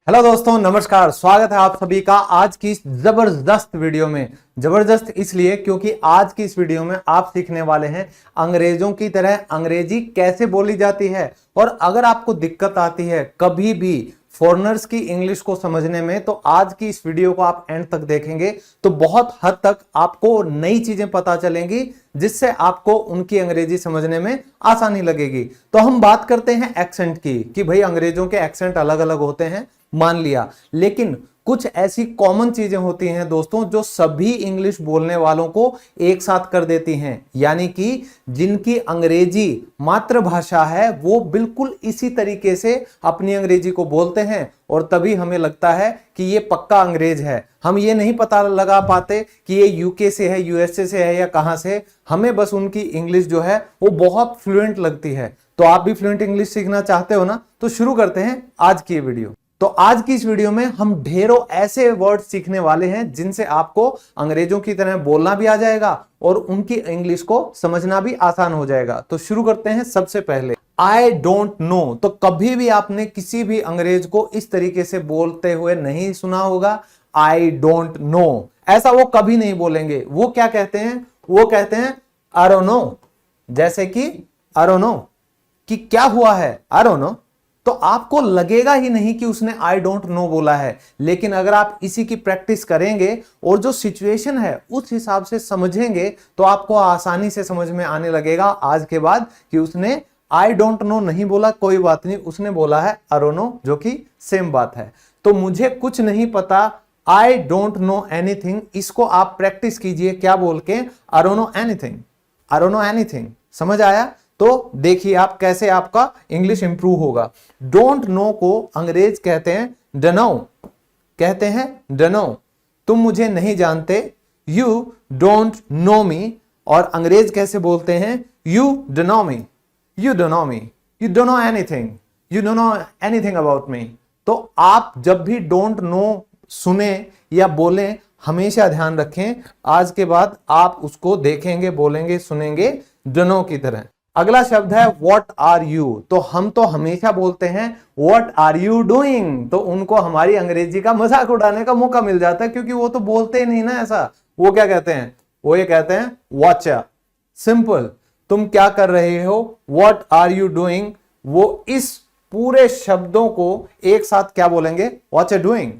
Hello दोस्तों, नमस्कार। स्वागत है आप सभी का आज की इस जबरदस्त वीडियो में। जबरदस्त इसलिए क्योंकि आज की इस वीडियो में आप सीखने वाले हैं अंग्रेजों की तरह अंग्रेजी कैसे बोली जाती है। और अगर आपको दिक्कत आती है कभी भी फॉरेनर्स की इंग्लिश को समझने में, तो आज की इस वीडियो को आप एंड तक देखेंगे तो बहुत हद तक आपको नई चीजें पता चलेंगी, जिससे आपको उनकी अंग्रेजी समझने में आसानी लगेगी। तो हम बात करते हैं एक्सेंट की कि भाई अंग्रेजों के एक्सेंट अलग अलग होते हैं, मान लिया। लेकिन कुछ ऐसी कॉमन चीजें होती हैं दोस्तों जो सभी इंग्लिश बोलने वालों को एक साथ कर देती हैं, यानी कि जिनकी अंग्रेजी मातृभाषा है वो बिल्कुल इसी तरीके से अपनी अंग्रेजी को बोलते हैं और तभी हमें लगता है कि ये पक्का अंग्रेज है। हम ये नहीं पता लगा पाते कि ये यूके से है, यूएसए से है या कहां से। हमें बस उनकी इंग्लिश जो है वो बहुत फ्लुएंट लगती है। तो आप भी फ्लुएंट इंग्लिश सीखना चाहते हो ना, तो शुरू करते हैं आज की ये वीडियो। तो आज की इस वीडियो में हम ढेरों ऐसे वर्ड सीखने वाले हैं जिनसे आपको अंग्रेजों की तरह बोलना भी आ जाएगा और उनकी इंग्लिश को समझना भी आसान हो जाएगा। तो शुरू करते हैं। सबसे पहले आई डोंट नो। तो कभी भी आपने किसी भी अंग्रेज को इस तरीके से बोलते हुए नहीं सुना होगा। आई डोंट नो, ऐसा वो कभी नहीं बोलेंगे। वो क्या कहते हैं? वो कहते हैं आई डोंट नो। जैसे कि आई डोंट नो कि क्या हुआ है, आई डोंट नो। तो आपको लगेगा ही नहीं कि उसने आई डोंट नो बोला है। लेकिन अगर आप इसी की प्रैक्टिस करेंगे और जो सिचुएशन है उस हिसाब से समझेंगे तो आपको आसानी से समझ में आने लगेगा आज के बाद कि उसने आई डोंट नो नहीं बोला, कोई बात नहीं, उसने बोला है आई डोंट नो, जो कि सेम बात है। तो मुझे कुछ नहीं पता, आई डोंट नो एनीथिंग, इसको आप प्रैक्टिस कीजिए क्या बोल के, I don't know anything, I don't know anything. समझ आया? तो देखिए आप कैसे आपका इंग्लिश इंप्रूव होगा। डोंट नो को अंग्रेज कहते हैं डनो, कहते हैं डनो। तुम मुझे नहीं जानते, यू डोंट नो मी। और अंग्रेज कैसे बोलते हैं? You dunno me, you dunno me, you don't know anything, you don't know anything about me. तो आप जब भी डोंट नो सुने या बोलें, हमेशा ध्यान रखें आज के बाद आप उसको देखेंगे, बोलेंगे, सुनेंगे डनो की तरह। अगला शब्द है व्हाट आर यू। तो हम तो हमेशा बोलते हैं व्हाट आर यू डूइंग, तो उनको हमारी अंग्रेजी का मजाक उड़ाने का मौका मिल जाता है क्योंकि वो तो बोलते ही नहीं ना ऐसा। वो क्या कहते हैं? वो ये कहते हैं वॉच। सिंपल, तुम क्या कर रहे हो, व्हाट आर यू डूइंग। वो इस पूरे शब्दों को एक साथ क्या बोलेंगे? Watch doing,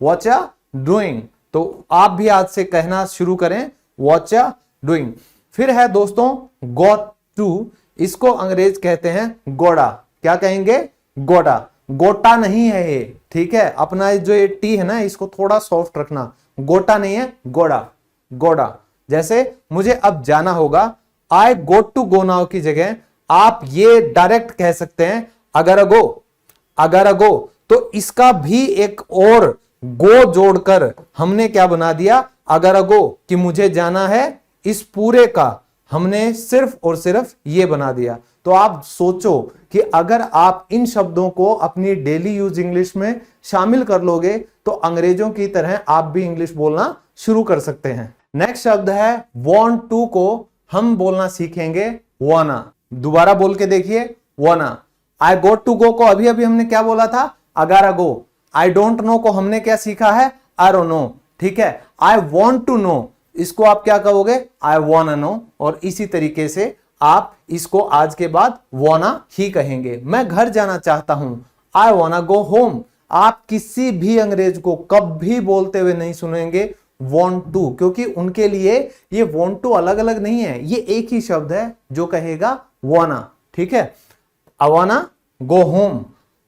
watch doing. तो आप भी आज से कहना शुरू करें वॉच डूइंग। फिर है दोस्तों गॉट टू। इसको अंग्रेज कहते हैं गोड़ा। क्या कहेंगे? गोड़ा। गोटा नहीं है ये, ठीक है? अपना जो ये टी है ना, इसको थोड़ा सॉफ्ट रखना। गोटा नहीं है, गोड़ा, गोड़ा। जैसे मुझे अब जाना होगा, आई गोट टू गो नाउ की जगह आप ये डायरेक्ट कह सकते हैं अगर गो, अगर गो। तो इसका भी एक और गो जोड़कर हमने क्या बना दिया? अगर गो, कि मुझे जाना है। इस पूरे का हमने सिर्फ और सिर्फ ये बना दिया। तो आप सोचो कि अगर आप इन शब्दों को अपनी डेली यूज इंग्लिश में शामिल कर लोगे तो अंग्रेजों की तरह आप भी इंग्लिश बोलना शुरू कर सकते हैं। नेक्स्ट शब्द है वांट टू को हम बोलना सीखेंगे वाना। दोबारा बोल के देखिए, वाना। आई गोट टू गो को अभी अभी हमने क्या बोला था? अगारा गो। आई डोंट नो को हमने क्या सीखा है? आई डोंट नो, ठीक है? आई वांट टू नो, इसको आप क्या कहोगे? आई वांना नो। और इसी तरीके से आप इसको आज के बाद वाना ही कहेंगे। मैं घर जाना चाहता हूं, आई वांना गो होम। आप किसी भी अंग्रेज को कभी बोलते हुए नहीं सुनेंगे वांट टू, क्योंकि उनके लिए ये वांट टू अलग अलग नहीं है, ये एक ही शब्द है जो कहेगा वाना, ठीक है? आई वांना गो होम।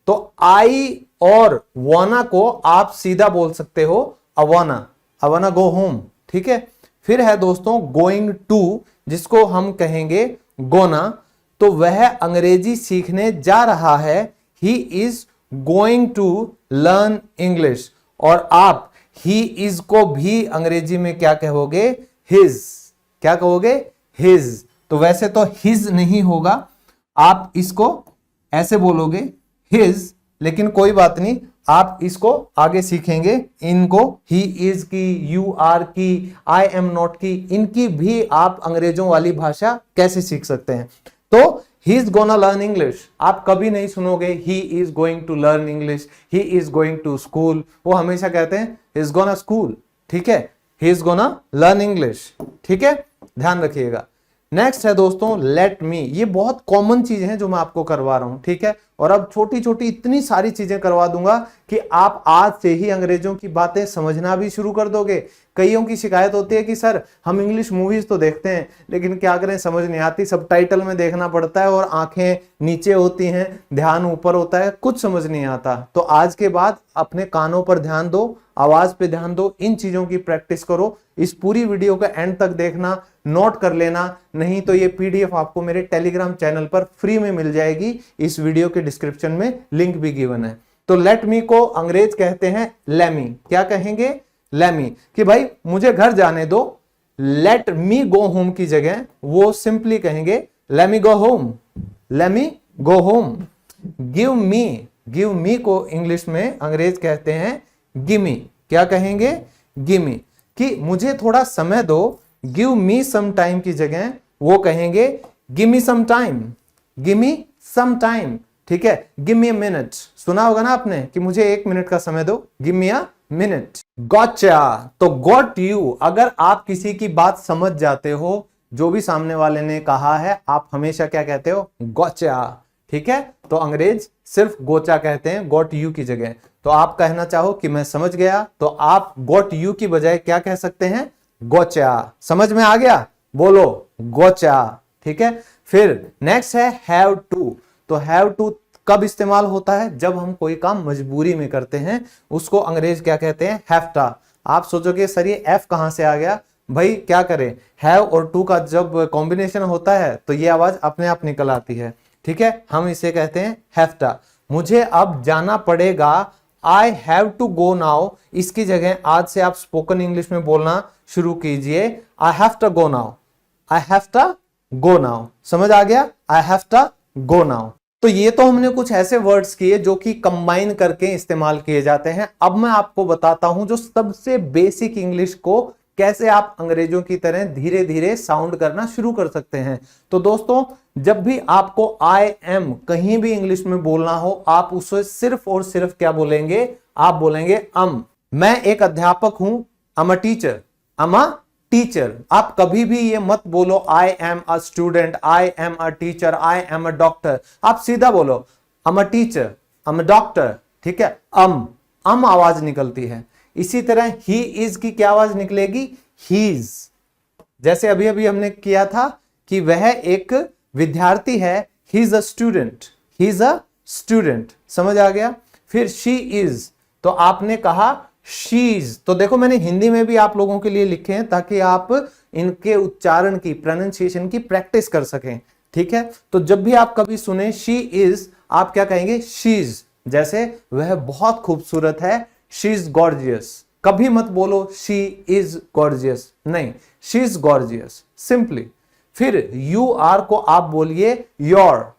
तो आई और वाना को आप सीधा बोल सकते हो अवाना, अवाना गो होम, ठीक है? फिर है दोस्तों गोइंग टू, जिसको हम कहेंगे गोना। तो वह अंग्रेजी सीखने जा रहा है, he is going to learn English. और आप ही इज को भी अंग्रेजी में क्या कहोगे? हिज। क्या कहोगे? हिज। तो वैसे तो हिज नहीं होगा, आप इसको ऐसे बोलोगे हिज, लेकिन कोई बात नहीं, आप इसको आगे सीखेंगे। इनको ही इज की, यू आर की, आई एम नॉट की, इनकी भी आप अंग्रेजों वाली भाषा कैसे सीख सकते हैं। तो he is gonna learn English, आप कभी नहीं सुनोगे he is going to learn English, he is going to school, वो हमेशा कहते हैं ही इज गोना स्कूल, ठीक है, he is gonna learn English, ठीक है, ध्यान रखिएगा। नेक्स्ट है दोस्तों लेट मी, ये बहुत कॉमन चीज है जो मैं आपको करवा रहा हूं, ठीक है, और अब छोटी छोटी इतनी सारी चीजें करवा दूंगा कि आप आज से ही अंग्रेजों की बातें समझना भी शुरू कर दोगे। कईयों की शिकायत होती है कि सर हम इंग्लिश मूवीज तो देखते हैं लेकिन क्या करें समझ नहीं आती, सब टाइटल में देखना पड़ता है और आंखें नीचे होती हैं, ध्यान ऊपर होता है, कुछ समझ नहीं आता। तो आज के बाद अपने कानों पर ध्यान दो, आवाज पे ध्यान दो, इन चीजों की प्रैक्टिस करो। इस पूरी वीडियो का एंड तक देखना, नोट कर लेना, नहीं तो ये पीडीएफ आपको मेरे टेलीग्राम चैनल पर फ्री में मिल जाएगी, इस वीडियो के डिस्क्रिप्शन में लिंक भी गिवन है। तो लेट मी को अंग्रेज कहते हैं लेमी, क्या कहेंगे, लेमी, कि भाई मुझे घर जाने दो। लेट मी गो होम की जगह वो सिंपली कहेंगे lemme go home, lemme go home. Give me को इंग्लिश में अंग्रेज कहते हैं गिमी, क्या कहेंगे, गिमी, कि मुझे थोड़ा समय दो। गिव मी सम टाइम की जगह वो कहेंगे give me some time, give me some time, ठीक है, गिव मी अ मिनट, सुना होगा ना आपने कि मुझे 1 मिनट का समय दो, गिव मी अ मिनट। गॉचा, तो गॉट यू, अगर आप किसी की बात समझ जाते हो, जो भी सामने वाले ने कहा है, आप हमेशा क्या कहते हो, गॉचा, ठीक है। तो अंग्रेज सिर्फ गोचा कहते हैं गॉट यू की जगह। तो आप कहना चाहो कि मैं समझ गया, तो आप गॉट यू की बजाय क्या कह सकते हैं, गोचा। समझ में आ गया, बोलो गोचा, ठीक है। फिर नेक्स्ट है हैव टू, तो हैव टू कब इस्तेमाल होता है, जब हम कोई काम मजबूरी में करते हैं, उसको अंग्रेज क्या कहते हैं, हैफ्टा। आप सोचोगे सर ये एफ कहां से आ गया, भाई क्या करें, हैव और टू का जब कॉम्बिनेशन होता है तो ये आवाज अपने आप निकल आती है, ठीक है, हम इसे कहते हैं हैफ्टा। मुझे अब जाना पड़ेगा, I have to go now, इसकी जगह आज से आप स्पोकन इंग्लिश में बोलना शुरू कीजिए, I have to go now, I have to go now, समझ आ गया, I have to go now. तो ये तो हमने कुछ ऐसे वर्ड्स किए जो कि कंबाइन करके इस्तेमाल किए जाते हैं। अब मैं आपको बताता हूं जो सबसे बेसिक इंग्लिश को कैसे आप अंग्रेजों की तरह धीरे धीरे साउंड करना शुरू कर सकते हैं। तो दोस्तों जब भी आपको आई एम कहीं भी इंग्लिश में बोलना हो, आप उसे सिर्फ और सिर्फ क्या बोलेंगे, आप बोलेंगे मैं एक अध्यापक हूं, अम a teacher, um a teacher. आप कभी भी ये मत बोलो I am a student, I am a teacher, I am a doctor, आप सीधा बोलो अम a teacher, um a doctor, ठीक है। अम आवाज निकलती है। इसी तरह ही इज की क्या आवाज निकलेगी, हीज। जैसे अभी अभी हमने किया था कि वह एक विद्यार्थी है, he is a student, he is a student, समझ आ गया। फिर शी इज, तो आपने कहा शीज। तो देखो मैंने हिंदी में भी आप लोगों के लिए लिखे हैं ताकि आप इनके उच्चारण की, प्रोनाउंसिएशन की प्रैक्टिस कर सकें, ठीक है। तो जब भी आप कभी सुने शी इज, आप क्या कहेंगे, शीज। जैसे वह बहुत खूबसूरत है, शी इज गॉर्जियस। कभी मत बोलो शी इज गॉर्जियस, नहीं, शी इज गॉर्जियस, सिंपली। फिर यू आर को आप बोलिए योर,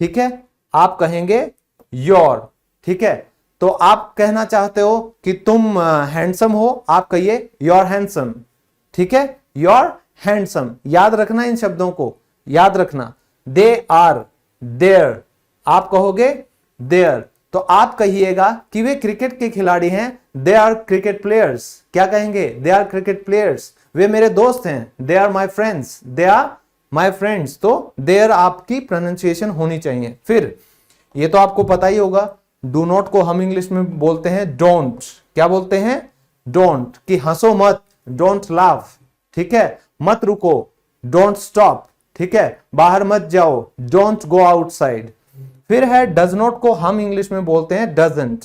ठीक है, आप कहेंगे योर, ठीक है। तो आप कहना चाहते हो कि तुम हैंडसम हो, आप कहिए योर हैंडसम, ठीक है, योर हैंडसम। याद रखना इन शब्दों को, याद रखना। दे आर देयर, आप कहोगे देयर। तो आप कहिएगा कि वे क्रिकेट के खिलाड़ी हैं, दे आर क्रिकेट प्लेयर्स, क्या कहेंगे, दे आर क्रिकेट प्लेयर्स। वे मेरे दोस्त हैं, they are my friends, they are my friends. तो देयर आपकी प्रोनाउंसिएशन होनी चाहिए। फिर ये तो आपको पता ही होगा, डू नॉट को हम इंग्लिश में बोलते हैं डोंट, क्या बोलते हैं, डोंट, कि हंसो मत, डोंट लाफ, ठीक है, मत रुको, डोंट स्टॉप, ठीक है, बाहर मत जाओ, डोंट गो आउटसाइड। फिर है डज नॉट को हम इंग्लिश में बोलते हैं डजंट,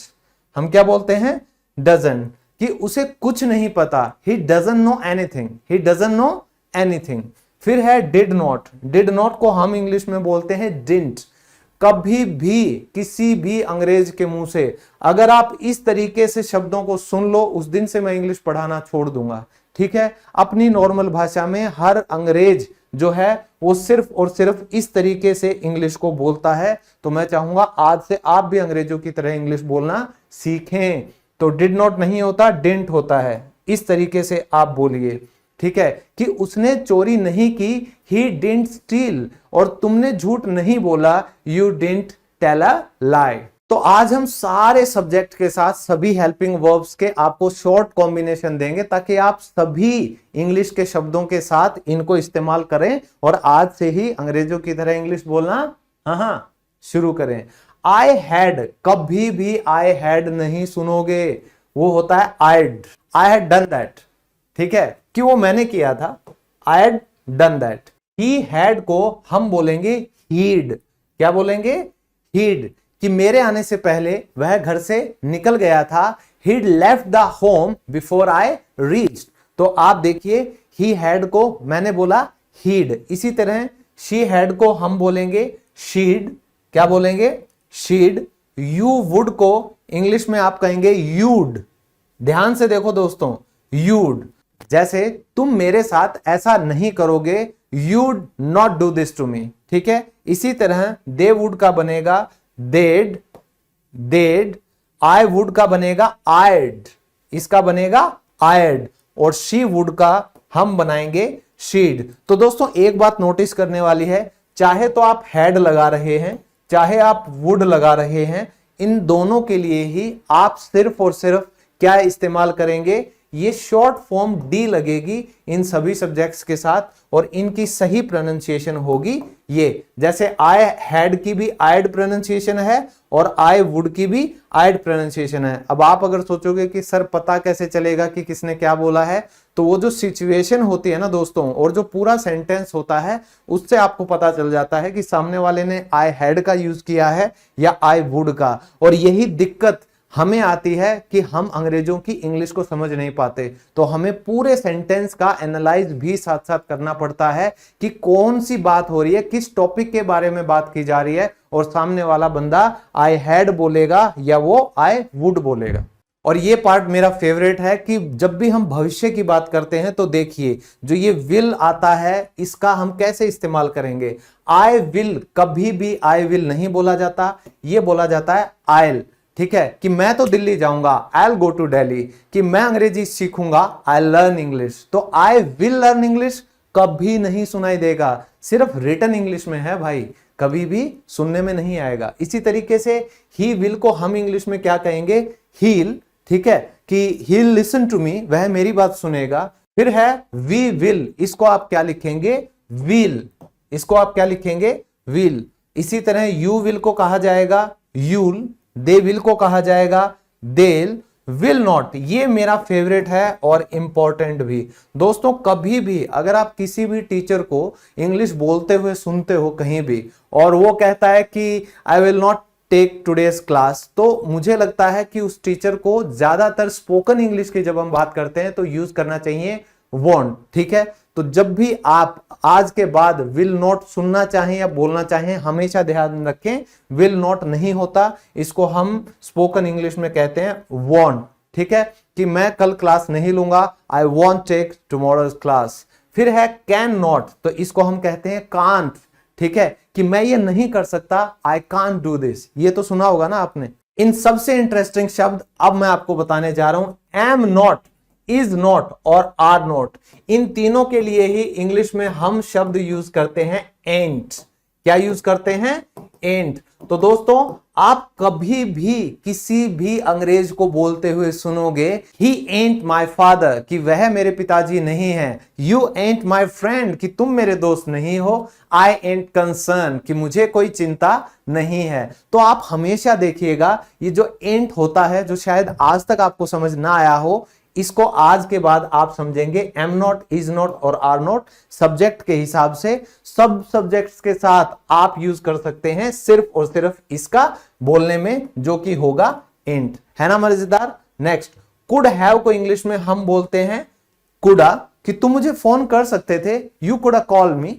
हम क्या बोलते हैं, डजंट, कि उसे कुछ नहीं पता, he doesn't know anything, he doesn't know anything. फिर है डिड नॉट, डिड नॉट को हम इंग्लिश में बोलते हैं डिडंट। कभी भी किसी भी अंग्रेज के मुंह से अगर आप इस तरीके से शब्दों को सुन लो, उस दिन से मैं इंग्लिश पढ़ाना छोड़ दूंगा, ठीक है। अपनी नॉर्मल भाषा में हर अंग्रेज जो है वो सिर्फ और सिर्फ इस तरीके से इंग्लिश को बोलता है। तो मैं चाहूंगा आज से आप भी अंग्रेजों की तरह इंग्लिश बोलना सीखें। तो डिड नॉट नहीं होता, डिडंट होता है, इस तरीके से आप बोलिए। ठीक है, कि उसने चोरी नहीं की, ही डिडंट स्टील, और तुमने झूठ नहीं बोला, यू डिडंट टेल अ लाई। तो आज हम सारे सब्जेक्ट के साथ सभी हेल्पिंग वर्ब्स के आपको शॉर्ट कॉम्बिनेशन देंगे ताकि आप सभी इंग्लिश के शब्दों के साथ इनको इस्तेमाल करें और आज से ही अंग्रेजों की तरह इंग्लिश बोलना हाँ शुरू करें। आई हैड, कभी भी आई हैड नहीं सुनोगे, वो होता है I'd, I had done that, ठीक है, कि वो मैंने किया था, I had done that. He had को हम बोलेंगे हीड, क्या बोलेंगे, हीड, कि मेरे आने से पहले वह घर से निकल गया था, he'd left the home before I reached। तो आप देखिए he had को मैंने बोला he'd, इसी तरह she had को हम बोलेंगे she'd, क्या बोलेंगे, she'd। you would को इंग्लिश में आप कहेंगे you'd, ध्यान से देखो दोस्तों, you'd, जैसे तुम मेरे साथ ऐसा नहीं करोगे, you'd not do this to me, ठीक है। इसी तरह they would का बनेगा they'd, I would का बनेगा I'd, इसका बनेगा I'd, और she would का हम बनाएंगे she'd। तो दोस्तों एक बात नोटिस करने वाली है, चाहे तो आप had लगा रहे हैं, चाहे आप would लगा रहे हैं, इन दोनों के लिए ही आप सिर्फ और सिर्फ क्या इस्तेमाल करेंगे, ये शॉर्ट फॉर्म डी लगेगी इन सभी सब्जेक्ट्स के साथ और इनकी सही प्रोनाउंसिएशन होगी ये। जैसे आई हैड की भी आइड प्रोनाउंसिएशन है और आई वुड की भी आइड प्रोनाउंसिएशन है। अब आप अगर सोचोगे कि सर पता कैसे चलेगा कि किसने क्या बोला है, तो वो जो सिचुएशन होती है ना दोस्तों, और जो पूरा सेंटेंस होता है, उससे आपको पता चल जाता है कि सामने वाले ने आई हैड का यूज किया है या आई वुड का। और यही दिक्कत हमें आती है कि हम अंग्रेजों की इंग्लिश को समझ नहीं पाते, तो हमें पूरे सेंटेंस का एनालाइज भी साथ साथ करना पड़ता है कि कौन सी बात हो रही है, किस टॉपिक के बारे में बात की जा रही है, और सामने वाला बंदा आई हैड बोलेगा या वो आई वुड बोलेगा। और ये पार्ट मेरा फेवरेट है कि जब भी हम भविष्य की बात करते हैं तो देखिए जो ये विल आता है, इसका हम कैसे इस्तेमाल करेंगे। आई विल, कभी भी आई विल नहीं बोला जाता, ये बोला जाता है आइल, ठीक है, कि मैं तो दिल्ली जाऊंगा, आई गो टू दिल्ली, कि मैं अंग्रेजी सीखूंगा, आई लर्न इंग्लिश। तो आई विल लर्न इंग्लिश कभी नहीं सुनाई देगा, सिर्फ रिटन इंग्लिश में है भाई, कभी भी सुनने में नहीं आएगा। इसी तरीके से ही विल को हम इंग्लिश में क्या कहेंगे, हील, ठीक है, कि हील लिसन टू मी, वह मेरी बात सुनेगा। फिर है वी विल, इसको आप क्या लिखेंगे, वील, इसको आप क्या लिखेंगे, वील। इसी तरह यू विल को कहा जाएगा यूल, दे विल को कहा जाएगा देल, विल नॉट, ये मेरा फेवरेट है और इंपॉर्टेंट भी। दोस्तों कभी भी अगर आप किसी भी टीचर को इंग्लिश बोलते हुए सुनते हो कहीं भी, और वो कहता है कि I will not take today's class, तो मुझे लगता है कि उस टीचर को ज्यादातर स्पोकन इंग्लिश की जब हम बात करते हैं तो यूज करना चाहिए वॉन्ट, ठीक है। तो जब भी आप आज के बाद विल नॉट सुनना चाहें या बोलना चाहें, हमेशा ध्यान रखें विल नॉट नहीं होता, इसको हम स्पोकन इंग्लिश में कहते हैं वॉन्ट, ठीक है, कि मैं कल क्लास नहीं लूंगा, I won't take tomorrow's class. फिर है कैन नॉट, तो इसको हम कहते हैं कांट, ठीक है, कि मैं ये नहीं कर सकता, आई कांट डू दिस, ये तो सुना होगा ना आपने। इन सबसे इंटरेस्टिंग शब्द अब मैं आपको बताने जा रहा हूं, एम नॉट, इज नॉट और आर नॉट, इन तीनों के लिए ही इंग्लिश में हम शब्द यूज करते हैं एंट। क्या यूज करते हैं, एंट। तो दोस्तों आप कभी भी किसी भी अंग्रेज को बोलते हुए सुनोगे ही एंट माई फादर, कि वह मेरे पिताजी नहीं है, यू एंट माई फ्रेंड, कि तुम मेरे दोस्त नहीं हो, आई एंट कंसर्न, कि मुझे कोई चिंता नहीं है। तो आप हमेशा देखिएगा ये जो एंट होता है, जो शायद आज तक आपको समझ ना आया हो, इसको आज के बाद आप समझेंगे एम नॉट, इज नॉट और आर नॉट सब्जेक्ट के हिसाब से, सब सब्जेक्ट्स के साथ आप यूज कर सकते हैं सिर्फ और सिर्फ इसका बोलने में, जो कि होगा एंट, है ना मजेदार। नेक्स्ट, कुड हैव को इंग्लिश में हम बोलते हैं कुडा, कि तुम मुझे फोन कर सकते थे, यू कुडा कॉल मी,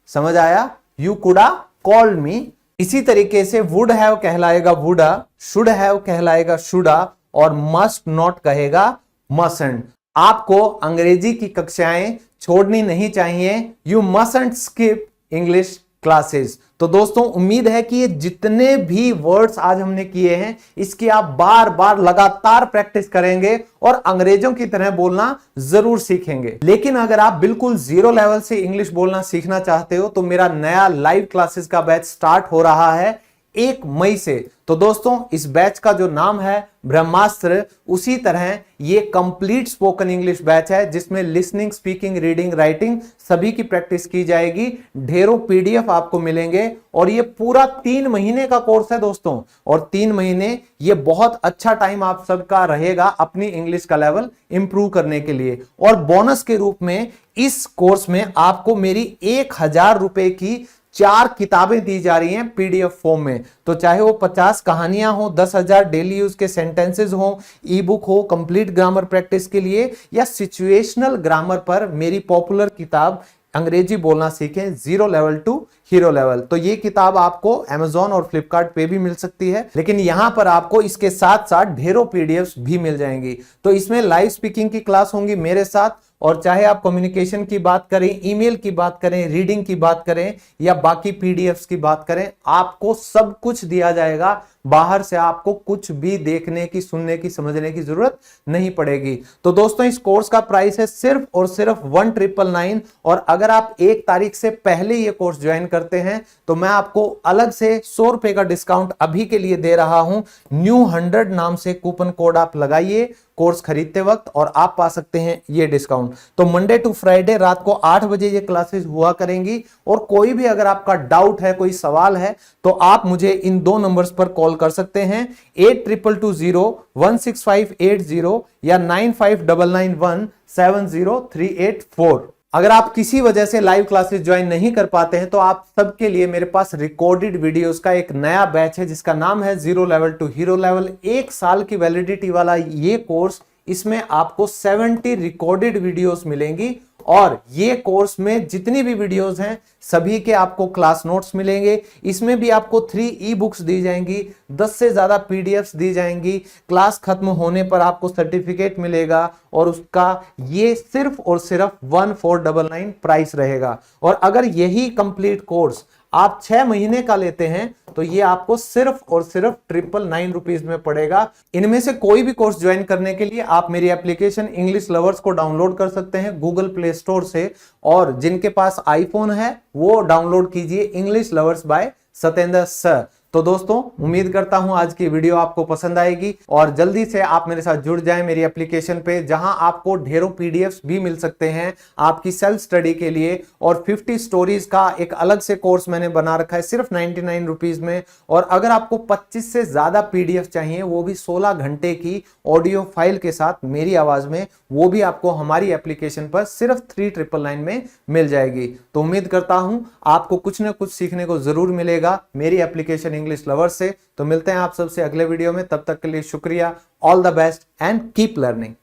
समझ आया, यू कुडा कॉल मी। इसी तरीके से वुड हैव कहलाएगा वुडा, शुड हैव कहलाएगा शुडा, और मस्ट नॉट कहेगा मसंट। आपको अंग्रेजी की कक्षाएं छोड़नी नहीं चाहिए, यू मसंट स्किप इंग्लिश क्लासेस। तो दोस्तों उम्मीद है कि ये जितने भी वर्ड्स आज हमने किए हैं इसकी आप बार बार लगातार प्रैक्टिस करेंगे और अंग्रेजों की तरह बोलना जरूर सीखेंगे। लेकिन अगर आप बिल्कुल जीरो लेवल से इंग्लिश बोलना सीखना चाहते हो तो मेरा नया लाइव क्लासेस का बैच स्टार्ट हो रहा है 1 मई से। तो दोस्तों इस बैच का जो नाम है ब्रह्मास्त्र, उसी तरह ये कंप्लीट स्पोकन इंग्लिश बैच है जिसमें लिसनिंग, स्पीकिंग, रीडिंग, राइटिंग सभी की प्रैक्टिस की जाएगी। ढेरों पीडीएफ आपको मिलेंगे और ये पूरा 3 महीने का कोर्स है दोस्तों। और 3 महीने ये बहुत अच्छा टाइम आप सबका रहेगा अपनी इंग्लिश का लेवल इंप्रूव करने के लिए। और बोनस के रूप में इस कोर्स में आपको मेरी 1000 रुपए की 4 किताबें दी जा रही हैं पीडीएफ फॉर्म में। तो चाहे वो 50 कहानियां हो, 10,000 डेली यूज के सेंटेंसेस हो, ई बुक हो कंप्लीट ग्रामर प्रैक्टिस के लिए, या सिचुएशनल ग्रामर पर मेरी पॉपुलर किताब अंग्रेजी बोलना सीखें zero level to hero level. तो ये किताब आपको Amazon और Flipkart पे भी मिल सकती है, लेकिन यहां पर आपको इसके साथ साथ ढेरों पीडीएफ्स भी मिल जाएंगी। तो इसमें लाइव स्पीकिंग की क्लास होंगी मेरे साथ, और चाहे आप कम्युनिकेशन की बात करें, ईमेल की बात करें, रीडिंग की बात करें या बाकी पीडीएफ्स की बात करें, आपको सब कुछ दिया जाएगा। बाहर से आपको कुछ भी देखने की, सुनने की, समझने की जरूरत नहीं पड़ेगी। तो दोस्तों इस कोर्स का प्राइस है सिर्फ और सिर्फ 1999। और अगर आप 1 तारीख से पहले ये कोर्स ज्वाइन करते हैं तो मैं आपको अलग से 100 रुपए का डिस्काउंट अभी के लिए दे रहा हूं। न्यू 100 नाम से कूपन कोड आप लगाइए कोर्स खरीदते वक्त और आप पा सकते हैं ये डिस्काउंट। तो मंडे टू फ्राइडे रात को 8 बजे ये क्लासेस हुआ करेंगी। और कोई भी अगर आपका डाउट है, कोई सवाल है, तो आप मुझे इन 2 नंबर्स पर कॉल कर सकते हैं, 8220165880 या 9599170384। अगर आप किसी वजह से लाइव क्लासेस ज्वाइन नहीं कर पाते हैं तो आप सबके लिए मेरे पास रिकॉर्डेड वीडियोस का एक नया बैच है जिसका नाम है zero level to hero level. 1 साल की वैलिडिटी वाला ये कोर्स, इसमें आपको 70 रिकॉर्डेड वीडियोस मिलेंगी। और ये कोर्स में जितनी भी वीडियोस हैं सभी के आपको क्लास नोट्स मिलेंगे। इसमें भी आपको 3 ई बुक्स दी जाएंगी, 10 से ज्यादा पीडीएफ्स दी जाएंगी। क्लास खत्म होने पर आपको सर्टिफिकेट मिलेगा और उसका ये सिर्फ और सिर्फ 1499 प्राइस रहेगा। और अगर यही कंप्लीट कोर्स आप 6 महीने का लेते हैं तो ये आपको सिर्फ और सिर्फ 999 रुपीज में पड़ेगा। इनमें से कोई भी कोर्स ज्वाइन करने के लिए आप मेरी एप्लीकेशन इंग्लिश लवर्स को डाउनलोड कर सकते हैं गूगल प्ले स्टोर से, और जिनके पास आईफोन है वो डाउनलोड कीजिए English lovers by Satendra sir. तो दोस्तों उम्मीद करता हूं आज की वीडियो आपको पसंद आएगी और जल्दी से आप मेरे साथ जुड़ जाएं मेरी एप्लीकेशन पे, जहां आपको ढेरों पीडीएफ्स भी मिल सकते हैं आपकी सेल्फ स्टडी के लिए। और 50 स्टोरीज का एक अलग से कोर्स मैंने बना रखा है सिर्फ 99 रुपीज में। और अगर आपको 25 से ज्यादा पीडीएफ चाहिए, वो भी 16 घंटे की ऑडियो फाइल के साथ मेरी आवाज में, वो भी आपको हमारी एप्लीकेशन पर सिर्फ 3999 में मिल जाएगी। तो उम्मीद करता हूं आपको कुछ ना कुछ सीखने को जरूर मिलेगा मेरी एप्लीकेशन इंग्लिश लवर्स से। तो मिलते हैं आप सबसे अगले वीडियो में, तब तक के लिए शुक्रिया। All the best and keep learning.